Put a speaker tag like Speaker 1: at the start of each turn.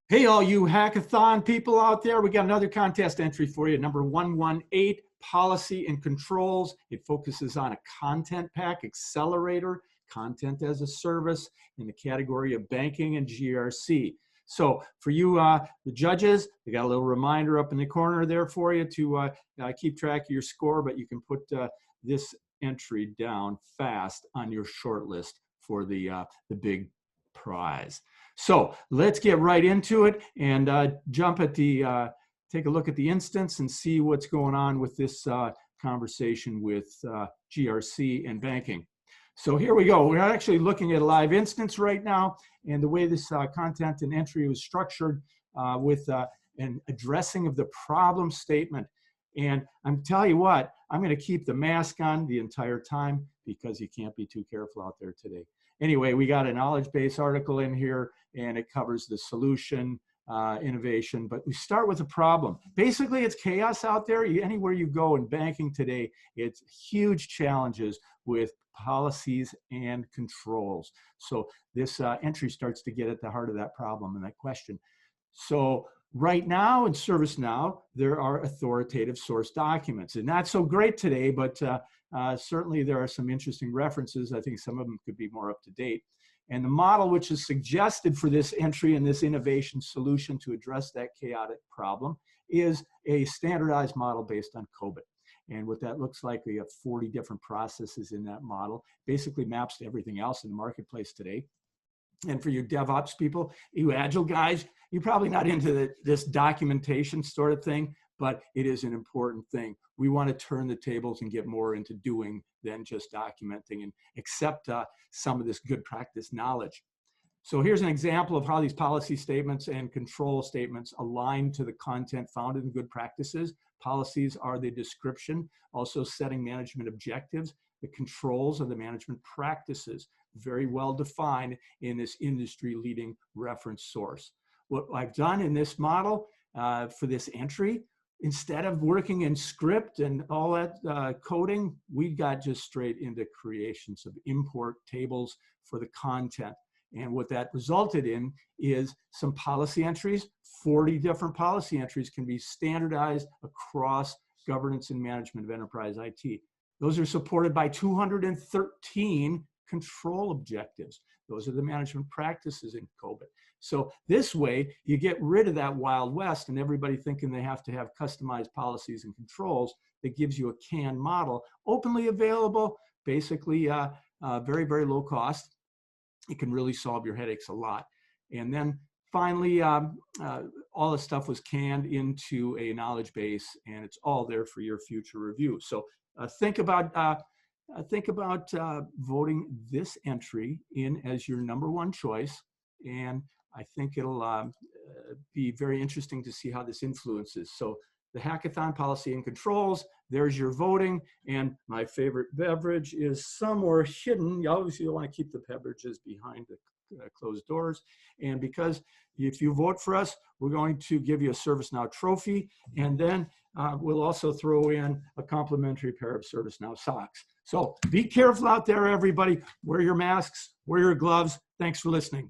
Speaker 1: Hey, all you hackathon people out there, we got another contest entry for you, number 118, Policy and Controls. It focuses on a content pack accelerator, content as a service in the category of banking and GRC. So for you, the judges, they got a little reminder up in the corner there for you to keep track of your score, but you can put this entry down fast on your short list for the big prize. So let's get right into it and jump at the, take a look at the instance and see what's going on with this conversation with GRC and banking. So here we go. We're actually looking at a live instance right now, and the way this content and entry was structured with an addressing of the problem statement. And I'm telling you what, I'm going to keep the mask on the entire time because you can't be too careful out there today. Anyway, we got a knowledge base article in here, and it covers the solution, innovation, but we start with a problem. Basically, it's chaos out there. Anywhere you go in banking today, it's huge challenges with policies and controls. So this entry starts to get at the heart of that problem and that question. So right now in ServiceNow, there are authoritative source documents, and not so great today, but certainly there are some interesting references. I think some of them could be more up to date. And the model which is suggested for this entry and this innovation solution to address that chaotic problem is a standardized model based on COBIT. And what that looks like, we have 40 different processes in that model, basically maps to everything else in the marketplace today. And for you DevOps people, you Agile guys, you're probably not into this documentation sort of thing, but it is an important thing. We want to turn the tables and get more into doing than just documenting and accept some of this good practice knowledge. So here's an example of how these policy statements and control statements align to the content found in good practices. Policies are the description, also setting management objectives. The controls are the management practices, very well defined in this industry-leading reference source. What I've done in this model for this entry, instead of working in script and all that coding, we got just straight into creations of import tables for the content. And what that resulted in is some policy entries. 40 different policy entries can be standardized across governance and management of enterprise IT. Those are supported by 213 control objectives. Those are the management practices in COBIT. So this way, you get rid of that Wild West and everybody thinking they have to have customized policies and controls. That gives you a canned model, openly available, basically very, very low cost. It can really solve your headaches a lot. And then finally, all the stuff was canned into a knowledge base, and it's all there for your future review. So think about voting this entry in as your #1 choice, and I think it'll be very interesting to see how this influences. So the Hackathon Policy and Controls, there's your voting, and my favorite beverage is somewhere hidden. You obviously want to keep the beverages behind the closed doors, and because if you vote for us, we're going to give you a ServiceNow trophy, and then we'll also throw in a complimentary pair of ServiceNow socks. So be careful out there, everybody. Wear your masks, wear your gloves. Thanks for listening.